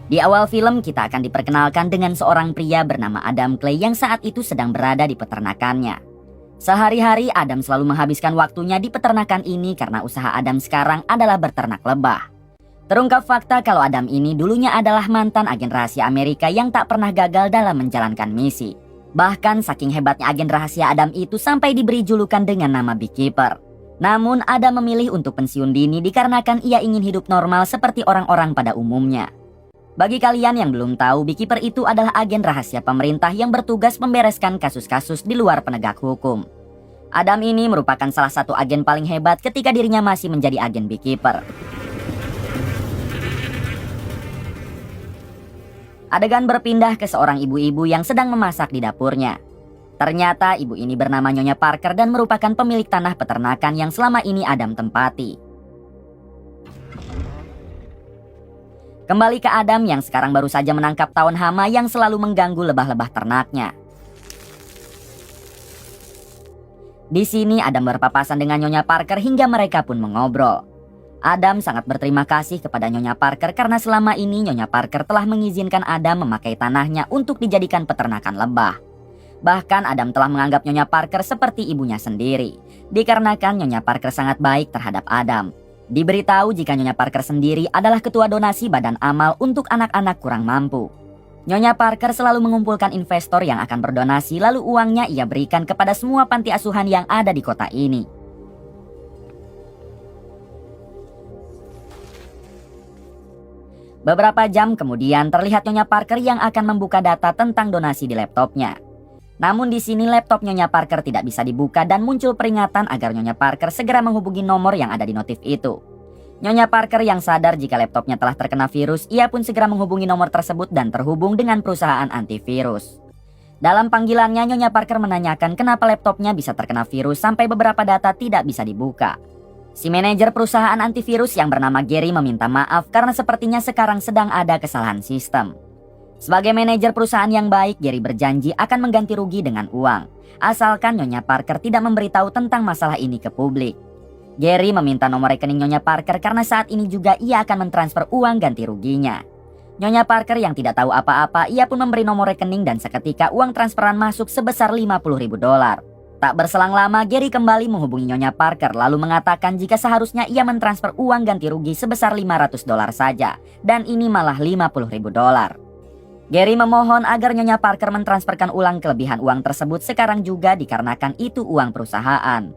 Di awal film kita akan diperkenalkan dengan seorang pria bernama Adam Clay yang saat itu sedang berada di peternakannya. Sehari-hari Adam selalu menghabiskan waktunya di peternakan ini karena usaha Adam sekarang adalah berternak lebah. Terungkap fakta kalau Adam ini dulunya adalah mantan agen rahasia Amerika yang tak pernah gagal dalam menjalankan misi. Bahkan saking hebatnya agen rahasia Adam itu sampai diberi julukan dengan nama Beekeeper. Namun Adam memilih untuk pensiun dini dikarenakan ia ingin hidup normal seperti orang-orang pada umumnya. Bagi kalian yang belum tahu, Beekeeper itu adalah agen rahasia pemerintah yang bertugas membereskan kasus-kasus di luar penegak hukum. Adam ini merupakan salah satu agen paling hebat ketika dirinya masih menjadi agen Beekeeper. Adegan berpindah ke seorang ibu-ibu yang sedang memasak di dapurnya. Ternyata ibu ini bernama Nyonya Parker dan merupakan pemilik tanah peternakan yang selama ini Adam tempati. Kembali ke Adam yang sekarang baru saja menangkap tawon hama yang selalu mengganggu lebah-lebah ternaknya. Di sini Adam berpapasan dengan Nyonya Parker hingga mereka pun mengobrol. Adam sangat berterima kasih kepada Nyonya Parker karena selama ini Nyonya Parker telah mengizinkan Adam memakai tanahnya untuk dijadikan peternakan lebah. Bahkan Adam telah menganggap Nyonya Parker seperti ibunya sendiri, dikarenakan Nyonya Parker sangat baik terhadap Adam. Diberitahu jika Nyonya Parker sendiri adalah ketua donasi badan amal untuk anak-anak kurang mampu. Nyonya Parker selalu mengumpulkan investor yang akan berdonasi lalu uangnya ia berikan kepada semua panti asuhan yang ada di kota ini. Beberapa jam kemudian terlihat Nyonya Parker yang akan membuka data tentang donasi di laptopnya. Namun di sini laptop Nyonya Parker tidak bisa dibuka dan muncul peringatan agar Nyonya Parker segera menghubungi nomor yang ada di notif itu. Nyonya Parker yang sadar jika laptopnya telah terkena virus, ia pun segera menghubungi nomor tersebut dan terhubung dengan perusahaan antivirus. Dalam panggilannya, Nyonya Parker menanyakan kenapa laptopnya bisa terkena virus sampai beberapa data tidak bisa dibuka. Si manajer perusahaan antivirus yang bernama Gary meminta maaf karena sepertinya sekarang sedang ada kesalahan sistem. Sebagai manajer perusahaan yang baik, Gary berjanji akan mengganti rugi dengan uang, asalkan Nyonya Parker tidak memberitahu tentang masalah ini ke publik. Gary meminta nomor rekening Nyonya Parker karena saat ini juga ia akan mentransfer uang ganti ruginya. Nyonya Parker yang tidak tahu apa-apa, ia pun memberi nomor rekening dan seketika uang transferan masuk sebesar $50.000. Tak berselang lama, Gary kembali menghubungi Nyonya Parker lalu mengatakan jika seharusnya ia mentransfer uang ganti rugi sebesar $500 saja, dan ini malah $50.000. Gary memohon agar Nyonya Parker mentransferkan ulang kelebihan uang tersebut sekarang juga dikarenakan itu uang perusahaan.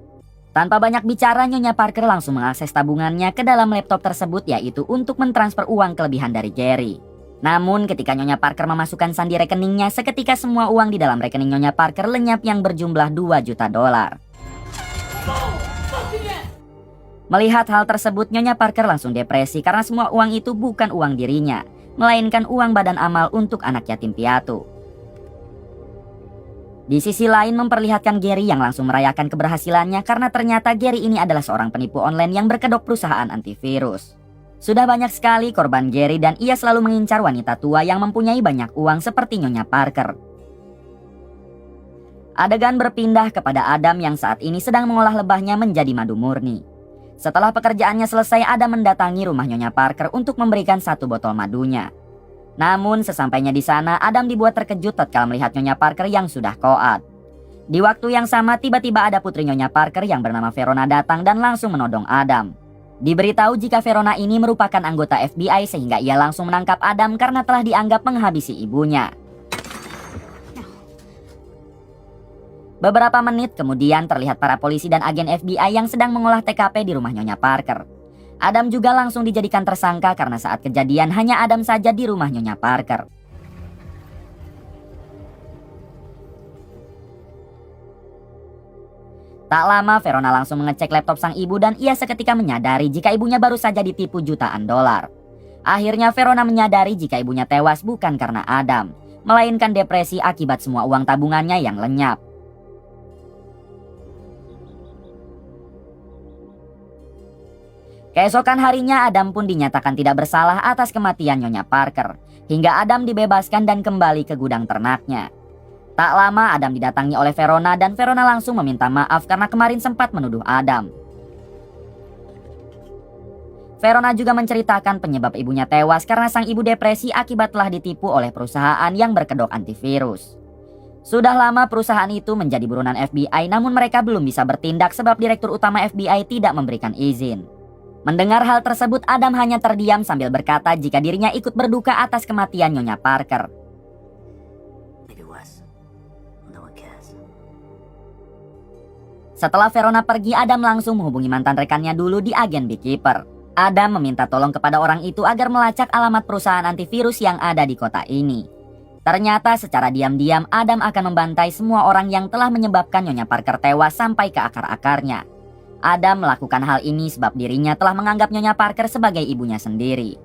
Tanpa banyak bicara, Nyonya Parker langsung mengakses tabungannya ke dalam laptop tersebut yaitu untuk mentransfer uang kelebihan dari Gary. Namun ketika Nyonya Parker memasukkan sandi rekeningnya, seketika semua uang di dalam rekening Nyonya Parker lenyap yang berjumlah $2 juta. Melihat hal tersebut, Nyonya Parker langsung depresi karena semua uang itu bukan uang dirinya, melainkan uang badan amal untuk anak yatim piatu. Di sisi lain memperlihatkan Gary yang langsung merayakan keberhasilannya karena ternyata Gary ini adalah seorang penipu online yang berkedok perusahaan antivirus. Sudah banyak sekali korban Gary dan ia selalu mengincar wanita tua yang mempunyai banyak uang seperti Nyonya Parker. Adegan berpindah kepada Adam yang saat ini sedang mengolah lebahnya menjadi madu murni. Setelah pekerjaannya selesai, Adam mendatangi rumah Nyonya Parker untuk memberikan 1 botol madunya. Namun sesampainya di sana, Adam dibuat terkejut tatkala melihat Nyonya Parker yang sudah koat. Di waktu yang sama, tiba-tiba ada putri Nyonya Parker yang bernama Verona datang dan langsung menodong Adam. Diberitahu jika Verona ini merupakan anggota FBI sehingga ia langsung menangkap Adam karena telah dianggap menghabisi ibunya. Beberapa menit kemudian terlihat para polisi dan agen FBI yang sedang mengolah TKP di rumah Nyonya Parker. Adam juga langsung dijadikan tersangka karena saat kejadian hanya Adam saja di rumah Nyonya Parker. Tak lama Verona langsung mengecek laptop sang ibu dan ia seketika menyadari jika ibunya baru saja ditipu jutaan dolar. Akhirnya Verona menyadari jika ibunya tewas bukan karena Adam, melainkan depresi akibat semua uang tabungannya yang lenyap. Keesokan harinya Adam pun dinyatakan tidak bersalah atas kematian Nyonya Parker, hingga Adam dibebaskan dan kembali ke gudang ternaknya. Tak lama Adam didatangi oleh Verona dan Verona langsung meminta maaf karena kemarin sempat menuduh Adam. Verona juga menceritakan penyebab ibunya tewas karena sang ibu depresi akibat telah ditipu oleh perusahaan yang berkedok antivirus. Sudah lama perusahaan itu menjadi buronan FBI, namun mereka belum bisa bertindak sebab direktur utama FBI tidak memberikan izin. Mendengar hal tersebut, Adam hanya terdiam sambil berkata jika dirinya ikut berduka atas kematian Nyonya Parker. Setelah Verona pergi, Adam langsung menghubungi mantan rekannya dulu di agen Beekeeper. Adam meminta tolong kepada orang itu agar melacak alamat perusahaan antivirus yang ada di kota ini. Ternyata secara diam-diam Adam akan membantai semua orang yang telah menyebabkan Nyonya Parker tewas sampai ke akar-akarnya. Adam melakukan hal ini sebab dirinya telah menganggap Nyonya Parker sebagai ibunya sendiri.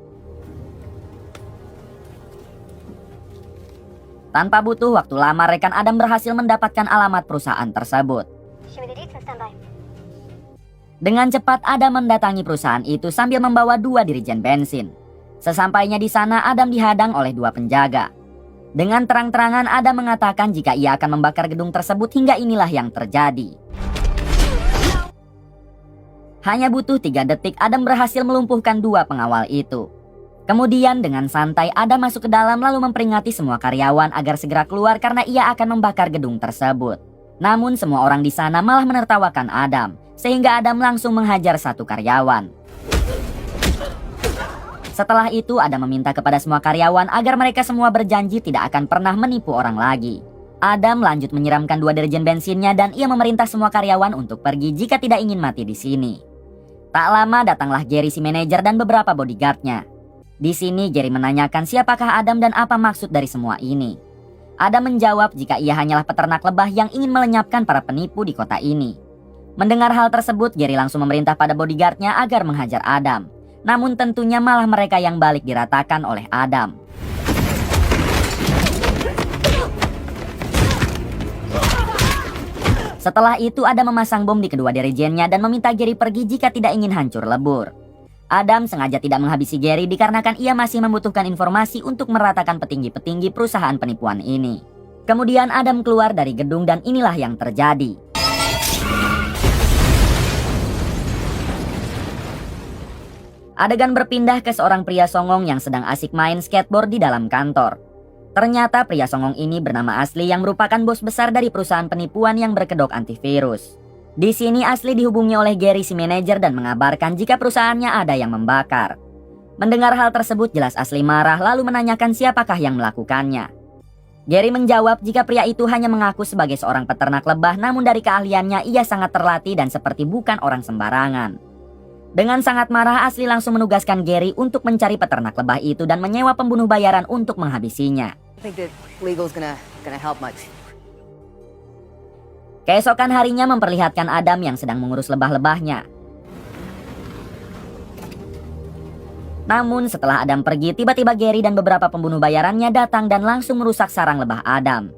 Tanpa butuh waktu lama, rekan Adam berhasil mendapatkan alamat perusahaan tersebut. Dengan cepat Adam mendatangi perusahaan itu sambil membawa 2 dirijen bensin. Sesampainya di sana, Adam dihadang oleh 2 penjaga. Dengan terang-terangan Adam mengatakan jika ia akan membakar gedung tersebut hingga inilah yang terjadi. Hanya butuh 3 detik Adam berhasil melumpuhkan 2 pengawal itu. Kemudian dengan santai Adam masuk ke dalam lalu memperingati semua karyawan agar segera keluar karena ia akan membakar gedung tersebut. Namun semua orang di sana malah menertawakan Adam, sehingga Adam langsung menghajar satu karyawan. Setelah itu Adam meminta kepada semua karyawan agar mereka semua berjanji tidak akan pernah menipu orang lagi. Adam lanjut menyiramkan 2 dirijen bensinnya dan ia memerintah semua karyawan untuk pergi jika tidak ingin mati di sini. Tak lama datanglah Gary si manajer dan beberapa bodyguardnya. Di sini Gary menanyakan siapakah Adam dan apa maksud dari semua ini. Adam menjawab jika ia hanyalah peternak lebah yang ingin melenyapkan para penipu di kota ini. Mendengar hal tersebut, Gary langsung memerintah pada bodyguardnya agar menghajar Adam. Namun tentunya malah mereka yang balik diratakan oleh Adam. Setelah itu Adam memasang bom di kedua dirijennya dan meminta Gary pergi jika tidak ingin hancur lebur. Adam sengaja tidak menghabisi Gary dikarenakan ia masih membutuhkan informasi untuk meratakan petinggi-petinggi perusahaan penipuan ini. Kemudian Adam keluar dari gedung dan inilah yang terjadi. Adegan berpindah ke seorang pria songong yang sedang asik main skateboard di dalam kantor. Ternyata pria songong ini bernama Asli yang merupakan bos besar dari perusahaan penipuan yang berkedok antivirus. Di sini Asli dihubungi oleh Gary si manajer dan mengabarkan jika perusahaannya ada yang membakar. Mendengar hal tersebut jelas Asli marah lalu menanyakan siapakah yang melakukannya. Gary menjawab jika pria itu hanya mengaku sebagai seorang peternak lebah namun dari keahliannya ia sangat terlatih dan seperti bukan orang sembarangan. Dengan sangat marah Asli langsung menugaskan Gary untuk mencari peternak lebah itu dan menyewa pembunuh bayaran untuk menghabisinya. Keesokan harinya memperlihatkan Adam yang sedang mengurus lebah-lebahnya. Namun setelah Adam pergi, tiba-tiba Gary dan beberapa pembunuh bayarannya datang dan langsung merusak sarang lebah Adam.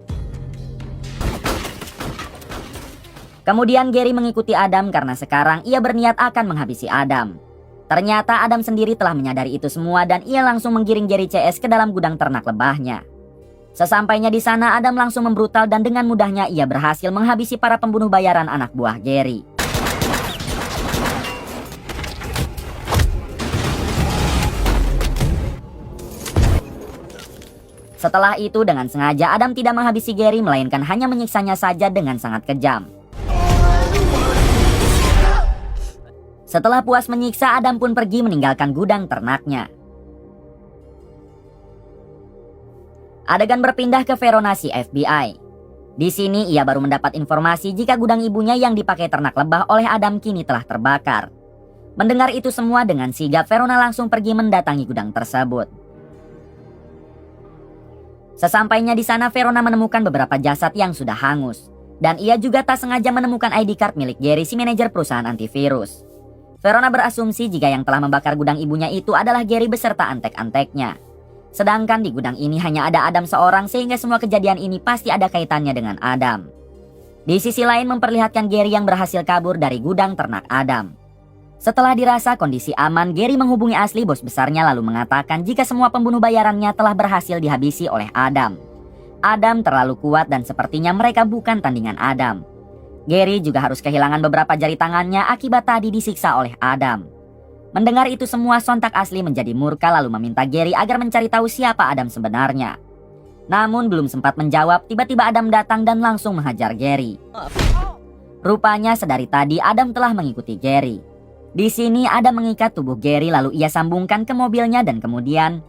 Kemudian Gary mengikuti Adam karena sekarang ia berniat akan menghabisi Adam. Ternyata Adam sendiri telah menyadari itu semua dan ia langsung menggiring Gary CS ke dalam gudang ternak lebahnya. Sesampainya di sana Adam langsung membrutal dan dengan mudahnya ia berhasil menghabisi para pembunuh bayaran anak buah Gary. Setelah itu dengan sengaja Adam tidak menghabisi Gary melainkan hanya menyiksanya saja dengan sangat kejam. Setelah puas menyiksa, Adam pun pergi meninggalkan gudang ternaknya. Adegan berpindah ke Verona si FBI. Di sini ia baru mendapat informasi jika gudang ibunya yang dipakai ternak lebah oleh Adam kini telah terbakar. Mendengar itu semua dengan sigap Verona langsung pergi mendatangi gudang tersebut. Sesampainya di sana Verona menemukan beberapa jasad yang sudah hangus. Dan ia juga tak sengaja menemukan ID card milik Gary si manajer perusahaan antivirus. Verona berasumsi jika yang telah membakar gudang ibunya itu adalah Gary beserta antek-anteknya. Sedangkan di gudang ini hanya ada Adam seorang sehingga semua kejadian ini pasti ada kaitannya dengan Adam. Di sisi lain memperlihatkan Gary yang berhasil kabur dari gudang ternak Adam. Setelah dirasa kondisi aman, Gary menghubungi Asli bos besarnya lalu mengatakan jika semua pembunuh bayarannya telah berhasil dihabisi oleh Adam. Adam terlalu kuat dan sepertinya mereka bukan tandingan Adam. Gary juga harus kehilangan beberapa jari tangannya akibat tadi disiksa oleh Adam. Mendengar itu semua, sontak Asli menjadi murka lalu meminta Gary agar mencari tahu siapa Adam sebenarnya. Namun belum sempat menjawab, tiba-tiba Adam datang dan langsung menghajar Gary. Rupanya sedari tadi Adam telah mengikuti Gary. Di sini Adam mengikat tubuh Gary lalu ia sambungkan ke mobilnya dan kemudian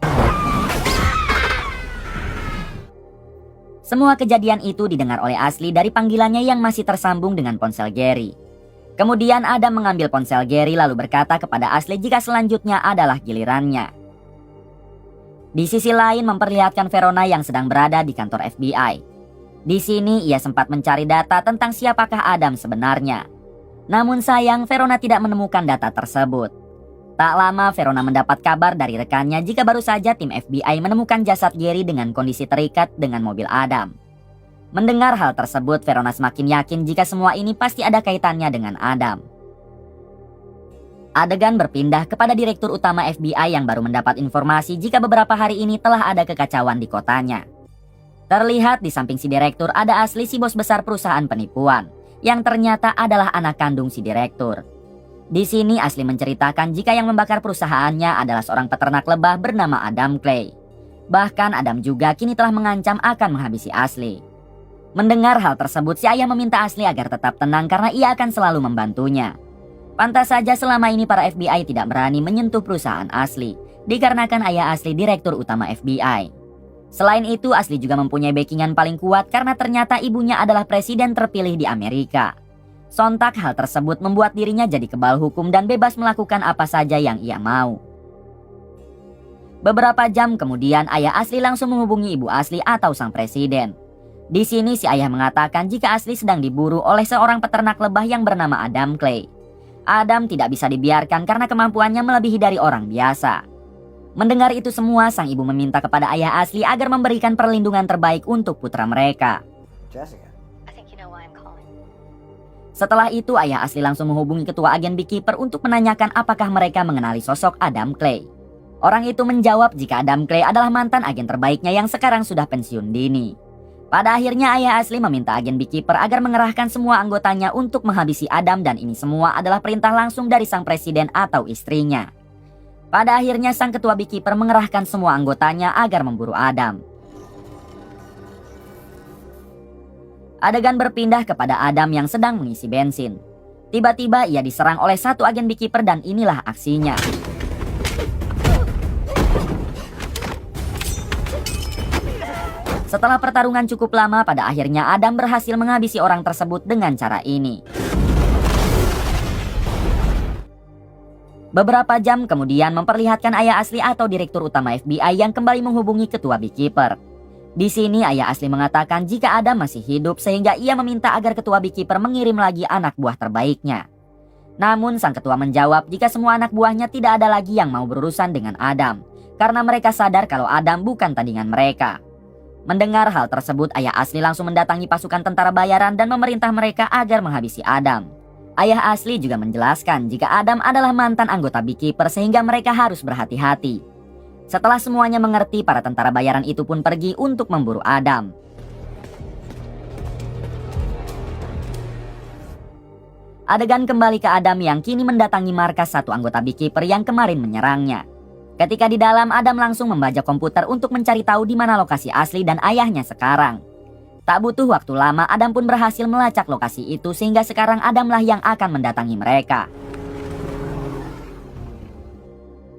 semua kejadian itu didengar oleh Asli dari panggilannya yang masih tersambung dengan ponsel Gary. Kemudian Adam mengambil ponsel Gary lalu berkata kepada Asli jika selanjutnya adalah gilirannya. Di sisi lain memperlihatkan Verona yang sedang berada di kantor FBI. Di sini ia sempat mencari data tentang siapakah Adam sebenarnya. Namun sayang Verona tidak menemukan data tersebut. Tak lama Verona mendapat kabar dari rekannya jika baru saja tim FBI menemukan jasad Gary dengan kondisi terikat dengan mobil Adam. Mendengar hal tersebut, Verona semakin yakin jika semua ini pasti ada kaitannya dengan Adam. Adegan berpindah kepada Direktur Utama FBI yang baru mendapat informasi jika beberapa hari ini telah ada kekacauan di kotanya. Terlihat di samping si direktur ada Asli, si bos besar perusahaan penipuan, yang ternyata adalah anak kandung si direktur. Di sini Asli menceritakan jika yang membakar perusahaannya adalah seorang peternak lebah bernama Adam Clay. Bahkan Adam juga kini telah mengancam akan menghabisi Asli. Mendengar hal tersebut, si ayah meminta Asli agar tetap tenang karena ia akan selalu membantunya. Pantas saja selama ini para FBI tidak berani menyentuh perusahaan Asli, dikarenakan ayah Asli Direktur Utama FBI. Selain itu, Asli juga mempunyai backingan paling kuat karena ternyata ibunya adalah presiden terpilih di Amerika. Sontak hal tersebut membuat dirinya jadi kebal hukum dan bebas melakukan apa saja yang ia mau. Beberapa jam kemudian, ayah Asli langsung menghubungi ibu Asli atau sang presiden. Di sini si ayah mengatakan jika Asli sedang diburu oleh seorang peternak lebah yang bernama Adam Clay. Adam tidak bisa dibiarkan karena kemampuannya melebihi dari orang biasa. Mendengar itu semua, sang ibu meminta kepada ayah Asli agar memberikan perlindungan terbaik untuk putra mereka. Jessica. Setelah itu, ayah Asli langsung menghubungi ketua agen Beekeeper untuk menanyakan apakah mereka mengenali sosok Adam Clay. Orang itu menjawab jika Adam Clay adalah mantan agen terbaiknya yang sekarang sudah pensiun dini. Pada akhirnya ayah Asli meminta agen Beekeeper agar mengerahkan semua anggotanya untuk menghabisi Adam dan ini semua adalah perintah langsung dari sang presiden atau istrinya. Pada akhirnya sang ketua Beekeeper mengerahkan semua anggotanya agar memburu Adam. Adegan berpindah kepada Adam yang sedang mengisi bensin. Tiba-tiba ia diserang oleh satu agen Beekeeper dan inilah aksinya. Setelah pertarungan cukup lama, pada akhirnya Adam berhasil menghabisi orang tersebut dengan cara ini. Beberapa jam kemudian memperlihatkan ayah Asli atau Direktur Utama FBI yang kembali menghubungi ketua Beekeeper. Di sini ayah Asli mengatakan jika Adam masih hidup sehingga ia meminta agar ketua Beekeeper mengirim lagi anak buah terbaiknya. Namun sang ketua menjawab jika semua anak buahnya tidak ada lagi yang mau berurusan dengan Adam, karena mereka sadar kalau Adam bukan tandingan mereka. Mendengar hal tersebut, ayah Asli langsung mendatangi pasukan tentara bayaran dan memerintah mereka agar menghabisi Adam. Ayah Asli juga menjelaskan jika Adam adalah mantan anggota Beekeeper sehingga mereka harus berhati-hati. Setelah semuanya mengerti, para tentara bayaran itu pun pergi untuk memburu Adam. Adegan kembali ke Adam yang kini mendatangi markas satu anggota Beekeeper yang kemarin menyerangnya. Ketika di dalam, Adam langsung membajak komputer untuk mencari tahu di mana lokasi Asli dan ayahnya sekarang. Tak butuh waktu lama, Adam pun berhasil melacak lokasi itu sehingga sekarang Adamlah yang akan mendatangi mereka.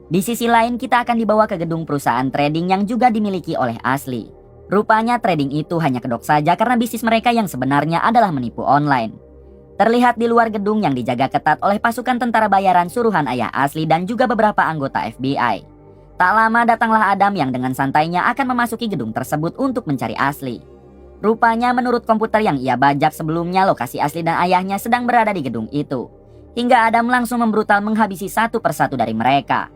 Di sisi lain, kita akan dibawa ke gedung perusahaan trading yang juga dimiliki oleh Asli. Rupanya trading itu hanya kedok saja karena bisnis mereka yang sebenarnya adalah menipu online. Terlihat di luar gedung yang dijaga ketat oleh pasukan tentara bayaran suruhan ayah Asli dan juga beberapa anggota FBI. Tak lama datanglah Adam yang dengan santainya akan memasuki gedung tersebut untuk mencari Asli. Rupanya menurut komputer yang ia bajak sebelumnya, lokasi Asli dan ayahnya sedang berada di gedung itu. Hingga Adam langsung membrutal menghabisi satu persatu dari mereka.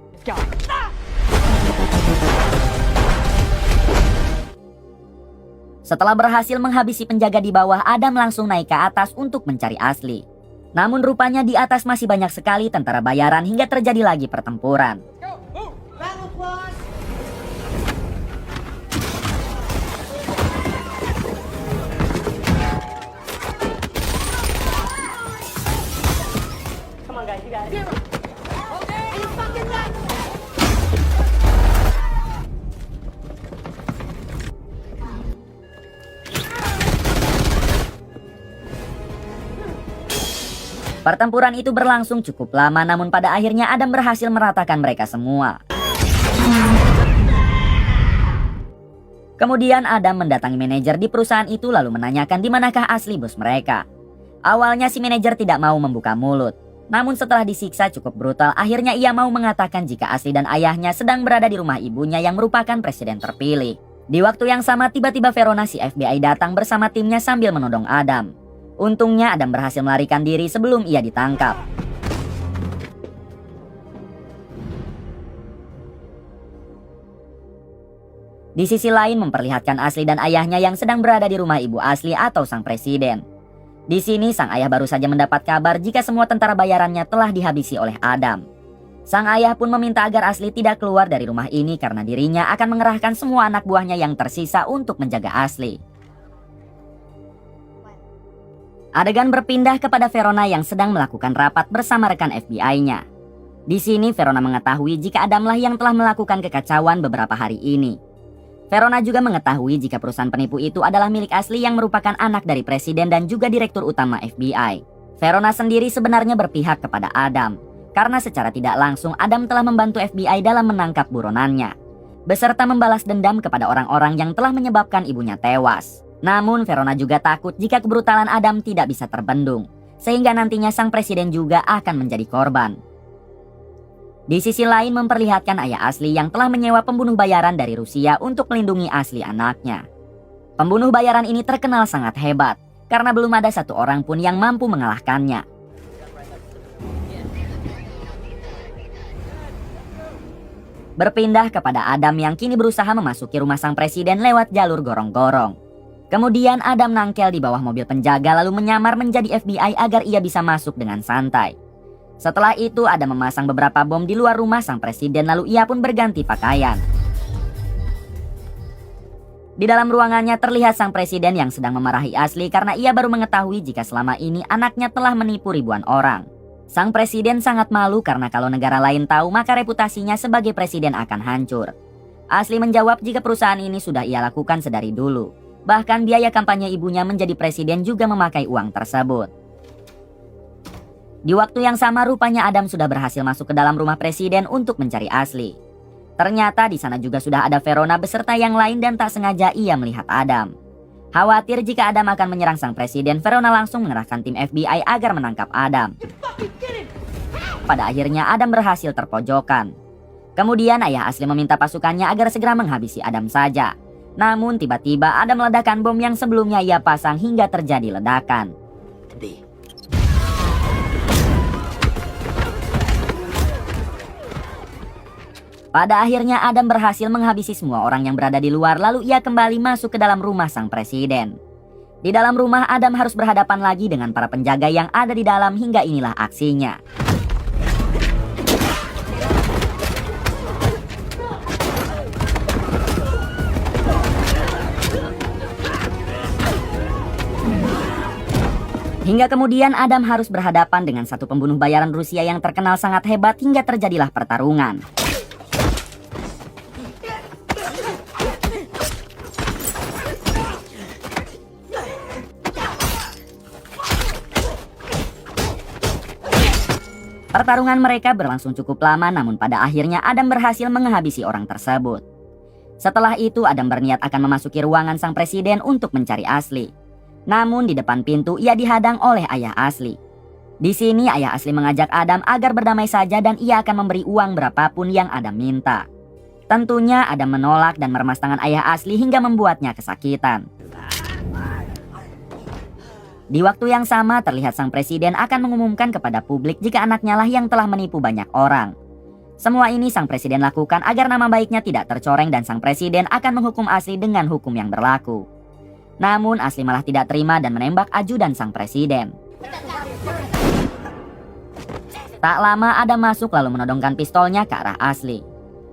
Setelah berhasil menghabisi penjaga di bawah, Adam langsung naik ke atas untuk mencari Asli. Namun rupanya di atas masih banyak sekali tentara bayaran hingga terjadi lagi pertempuran. Pertempuran itu berlangsung cukup lama, namun pada akhirnya Adam berhasil meratakan mereka semua. Kemudian Adam mendatangi manajer di perusahaan itu lalu menanyakan di manakah asli bos mereka. Awalnya si manajer tidak mau membuka mulut. Namun setelah disiksa cukup brutal, akhirnya ia mau mengatakan jika asli dan ayahnya sedang berada di rumah ibunya yang merupakan presiden terpilih. Di waktu yang sama tiba-tiba Verona si FBI datang bersama timnya sambil menodong Adam. Untungnya Adam berhasil melarikan diri sebelum ia ditangkap. Di sisi lain memperlihatkan asli dan ayahnya yang sedang berada di rumah ibu asli atau sang presiden. Di sini sang ayah baru saja mendapat kabar jika semua tentara bayarannya telah dihabisi oleh Adam. Sang ayah pun meminta agar asli tidak keluar dari rumah ini karena dirinya akan mengerahkan semua anak buahnya yang tersisa untuk menjaga asli. Adegan berpindah kepada Verona yang sedang melakukan rapat bersama rekan FBI-nya. Di sini Verona mengetahui jika Adamlah yang telah melakukan kekacauan beberapa hari ini. Verona juga mengetahui jika perusahaan penipu itu adalah milik asli yang merupakan anak dari presiden dan juga direktur utama FBI. Verona sendiri sebenarnya berpihak kepada Adam, karena secara tidak langsung Adam telah membantu FBI dalam menangkap buronannya, beserta membalas dendam kepada orang-orang yang telah menyebabkan ibunya tewas. Namun Verona juga takut jika kebrutalan Adam tidak bisa terbendung, sehingga nantinya sang presiden juga akan menjadi korban. Di sisi lain memperlihatkan ayah asli yang telah menyewa pembunuh bayaran dari Rusia untuk melindungi asli anaknya. Pembunuh bayaran ini terkenal sangat hebat, karena belum ada satu orang pun yang mampu mengalahkannya. Berpindah kepada Adam yang kini berusaha memasuki rumah sang presiden lewat jalur gorong-gorong. Kemudian Adam nangkel di bawah mobil penjaga lalu menyamar menjadi FBI agar ia bisa masuk dengan santai. Setelah itu Adam memasang beberapa bom di luar rumah sang presiden lalu ia pun berganti pakaian. Di dalam ruangannya terlihat sang presiden yang sedang memarahi asli karena ia baru mengetahui jika selama ini anaknya telah menipu ribuan orang. Sang presiden sangat malu karena kalau negara lain tahu maka reputasinya sebagai presiden akan hancur. Asli menjawab jika perusahaan ini sudah ia lakukan sedari dulu. Bahkan biaya kampanye ibunya menjadi presiden juga memakai uang tersebut. Di waktu yang sama rupanya Adam sudah berhasil masuk ke dalam rumah presiden untuk mencari asli. Ternyata di sana juga sudah ada Verona beserta yang lain dan tak sengaja ia melihat Adam. Khawatir jika Adam akan menyerang sang presiden, Verona langsung mengerahkan tim FBI agar menangkap Adam. Pada akhirnya Adam berhasil terpojokan. Kemudian ayah asli meminta pasukannya agar segera menghabisi Adam saja. Namun tiba-tiba Adam meledakkan bom yang sebelumnya ia pasang hingga terjadi ledakan. Pada akhirnya Adam berhasil menghabisi semua orang yang berada di luar lalu ia kembali masuk ke dalam rumah sang presiden. Di dalam rumah Adam harus berhadapan lagi dengan para penjaga yang ada di dalam hingga inilah aksinya. Hingga kemudian Adam harus berhadapan dengan satu pembunuh bayaran Rusia yang terkenal sangat hebat hingga terjadilah pertarungan. Pertarungan mereka berlangsung cukup lama namun pada akhirnya Adam berhasil menghabisi orang tersebut. Setelah itu Adam berniat akan memasuki ruangan sang presiden untuk mencari asli. Namun di depan pintu ia dihadang oleh ayah asli. Di sini ayah asli mengajak Adam agar berdamai saja dan ia akan memberi uang berapapun yang Adam minta. Tentunya Adam menolak dan meremas tangan ayah asli hingga membuatnya kesakitan. Di waktu yang sama terlihat sang presiden akan mengumumkan kepada publik jika anaknya lah yang telah menipu banyak orang. Semua ini sang presiden lakukan agar nama baiknya tidak tercoreng dan sang presiden akan menghukum asli dengan hukum yang berlaku. Namun asli malah tidak terima dan menembak ajudan sang presiden. Tak lama Adam masuk lalu menodongkan pistolnya ke arah asli.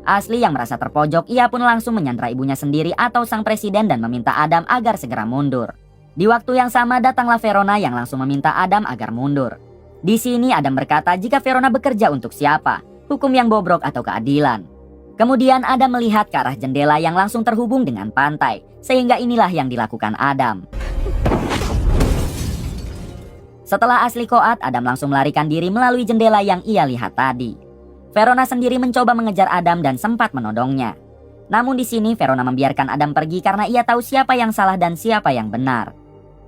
Asli yang merasa terpojok ia pun langsung menyandra ibunya sendiri atau sang presiden dan meminta Adam agar segera mundur. Di waktu yang sama datanglah Verona yang langsung meminta Adam agar mundur. Di sini Adam berkata jika Verona bekerja untuk siapa, hukum yang bobrok atau keadilan. Kemudian Adam melihat ke arah jendela yang langsung terhubung dengan pantai, sehingga inilah yang dilakukan Adam. Setelah asli koat, Adam langsung melarikan diri melalui jendela yang ia lihat tadi. Verona sendiri mencoba mengejar Adam dan sempat menodongnya. Namun di sini Verona membiarkan Adam pergi karena ia tahu siapa yang salah dan siapa yang benar.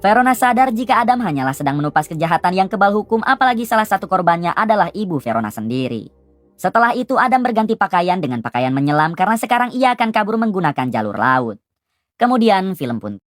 Verona sadar jika Adam hanyalah sedang menupas kejahatan yang kebal hukum, apalagi salah satu korbannya adalah ibu Verona sendiri. Setelah itu Adam berganti pakaian dengan pakaian menyelam karena sekarang ia akan kabur menggunakan jalur laut. Kemudian film pun